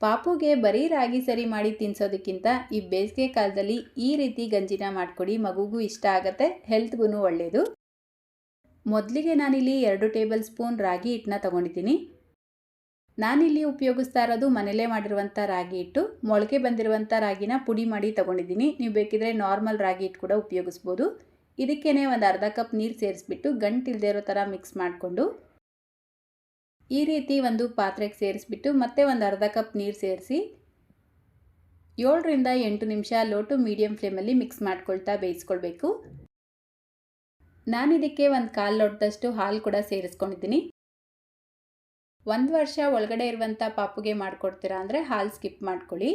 ಪಾಪುಗೆ ಬರೀ ರಾಗಿ ಸರಿ ಮಾಡಿ ತಿನ್ನಿಸೋದಕ್ಕಿಂತ ಈ ಬೇಸಿಗೆ ಕಾಲದಲ್ಲಿ ಈ ರೀತಿ ಗಂಜಿನ ಮಾಡಿಕೊಡಿ, ಮಗುಗೂ ಇಷ್ಟ ಆಗುತ್ತೆ, ಹೆಲ್ತ್ಗೂ ಒಳ್ಳೆಯದು. ಮೊದಲಿಗೆ ನಾನಿಲ್ಲಿ 2 ಟೇಬಲ್ ಸ್ಪೂನ್ ರಾಗಿ ಹಿಟ್ಟನ್ನ ತೊಗೊಂಡಿದ್ದೀನಿ. ನಾನಿಲ್ಲಿ ಉಪಯೋಗಿಸ್ತಾ ಇರೋದು ಮನೆಯಲ್ಲೇ ಮಾಡಿರುವಂಥ ರಾಗಿ ಹಿಟ್ಟು. ಮೊಳಕೆ ಬಂದಿರುವಂಥ ರಾಗಿನ ಪುಡಿ ಮಾಡಿ ತೊಗೊಂಡಿದ್ದೀನಿ. ನೀವು ಬೇಕಿದ್ರೆ ನಾರ್ಮಲ್ ರಾಗಿ ಹಿಟ್ಟು ಕೂಡ ಉಪಯೋಗಿಸ್ಬೋದು. ಇದಕ್ಕೇನೆ ಒಂದು ಅರ್ಧ ಕಪ್ ನೀರು ಸೇರಿಸ್ಬಿಟ್ಟು ಗಂಟಿಲ್ದೇ ಇರೋ ಥರ ಮಿಕ್ಸ್ ಮಾಡಿಕೊಂಡು ಈ ರೀತಿ ಒಂದು ಪಾತ್ರೆಗೆ ಸೇರಿಸ್ಬಿಟ್ಟು ಮತ್ತೆ ಒಂದು ಅರ್ಧ ಕಪ್ ನೀರು ಸೇರಿಸಿ 7 ರಿಂದ 8 ನಿಮಿಷ ಲೋ ಟು ಮೀಡಿಯಂ ಫ್ಲೇಮಲ್ಲಿ ಮಿಕ್ಸ್ ಮಾಡ್ಕೊಳ್ತಾ ಬೇಯಿಸ್ಕೊಳ್ಬೇಕು. ನಾನಿದಕ್ಕೆ ಒಂದು 1/4 ಲೋಟದಷ್ಟು ಹಾಲು ಕೂಡ ಸೇರಿಸ್ಕೊಂಡಿದ್ದೀನಿ. 1 ವರ್ಷ ಒಳಗಡೆ ಇರುವಂಥ ಪಾಪುಗೆ ಮಾಡಿಕೊಡ್ತೀರಾ ಅಂದರೆ ಹಾಲು ಸ್ಕಿಪ್ ಮಾಡ್ಕೊಳ್ಳಿ.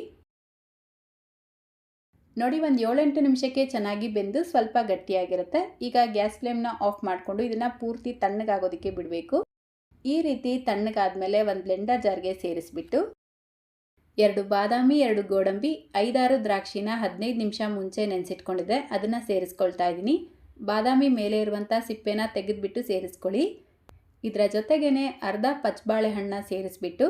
ನೋಡಿ, ಒಂದು 7-8 ನಿಮಿಷಕ್ಕೆ ಚೆನ್ನಾಗಿ ಬೆಂದು ಸ್ವಲ್ಪ ಗಟ್ಟಿಯಾಗಿರುತ್ತೆ. ಈಗ ಗ್ಯಾಸ್ ಫ್ಲೇಮ್ನ ಆಫ್ ಮಾಡಿಕೊಂಡು ಇದನ್ನು ಪೂರ್ತಿ ತಣ್ಣಗಾಗೋದಕ್ಕೆ ಬಿಡಬೇಕು. ಈ ರೀತಿ ತಣ್ಣಗಾದ್ಮೇಲೆ ಒಂದು ಬ್ಲೆಂಡರ್ ಜಾರ್ಗೆ ಸೇರಿಸ್ಬಿಟ್ಟು 2 ಬಾದಾಮಿ, 2 ಗೋಡಂಬಿ, 5-6 ದ್ರಾಕ್ಷಿನ 15 ನಿಮಿಷ ಮುಂಚೆ ನೆನೆಸಿಟ್ಕೊಂಡಿದ್ದೆ, ಅದನ್ನು ಸೇರಿಸ್ಕೊಳ್ತಾ ಇದ್ದೀನಿ. ಬಾದಾಮಿ ಮೇಲೆ ಇರುವಂಥ ಸಿಪ್ಪೆನ ತೆಗೆದುಬಿಟ್ಟು ಸೇರಿಸ್ಕೊಳ್ಳಿ. ಇದರ ಜೊತೆಗೇ ಅರ್ಧ ಪಚ್ಚಬಾಳೆಹಣ್ಣು ಸೇರಿಸ್ಬಿಟ್ಟು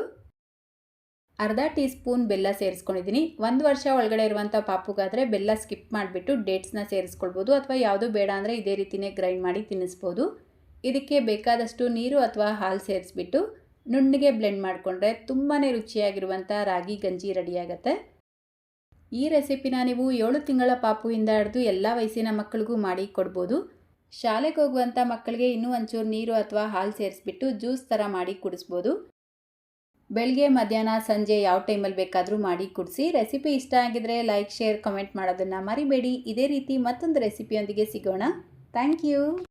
ಅರ್ಧ ಟೀ ಸ್ಪೂನ್ ಬೆಲ್ಲ ಸೇರಿಸ್ಕೊಂಡಿದ್ದೀನಿ. 1 ವರ್ಷ ಒಳಗಡೆ ಇರುವಂಥ ಪಾಪುಗಾದರೆ ಬೆಲ್ಲ ಸ್ಕಿಪ್ ಮಾಡಿಬಿಟ್ಟು ಡೇಟ್ಸ್ನ ಸೇರಿಸ್ಕೊಳ್ಬೋದು, ಅಥವಾ ಯಾವುದು ಬೇಡ ಅಂದರೆ ಇದೇ ರೀತಿಯೇ ಗ್ರೈಂಡ್ ಮಾಡಿ ತಿನ್ನಿಸ್ಬೋದು. ಇದಕ್ಕೆ ಬೇಕಾದಷ್ಟು ನೀರು ಅಥವಾ ಹಾಲು ಸೇರಿಸ್ಬಿಟ್ಟು ನುಣ್ಣಗೆ ಬ್ಲೆಂಡ್ ಮಾಡಿಕೊಂಡ್ರೆ ತುಂಬಾ ರುಚಿಯಾಗಿರುವಂಥ ರಾಗಿ ಗಂಜಿ ರೆಡಿಯಾಗತ್ತೆ. ಈ ರೆಸಿಪಿನ ನೀವು 7 ತಿಂಗಳ ಪಾಪುವಿಂದ ಹಿಡಿದು ಎಲ್ಲ ವಯಸ್ಸಿನ ಮಕ್ಕಳಿಗೂ ಮಾಡಿ ಕೊಡ್ಬೋದು. ಶಾಲೆಗೆ ಹೋಗುವಂಥ ಮಕ್ಕಳಿಗೆ ಇನ್ನೂ ಒಂಚೂರು ನೀರು ಅಥವಾ ಹಾಲು ಸೇರಿಸ್ಬಿಟ್ಟು ಜ್ಯೂಸ್ ಥರ ಮಾಡಿ ಕುಡಿಸ್ಬೋದು. ಬೆಳಗ್ಗೆ, ಮಧ್ಯಾಹ್ನ, ಸಂಜೆ ಯಾವ ಟೈಮಲ್ಲಿ ಬೇಕಾದರೂ ಮಾಡಿ ಕುಡಿಸಿ. ರೆಸಿಪಿ ಇಷ್ಟ ಆಗಿದ್ರೆ ಲೈಕ್, ಶೇರ್, ಕಮೆಂಟ್ ಮಾಡೋದನ್ನು ಮರಿಬೇಡಿ. ಇದೇ ರೀತಿ ಮತ್ತೊಂದು ರೆಸಿಪಿಯೊಂದಿಗೆ ಸಿಗೋಣ. Thank you.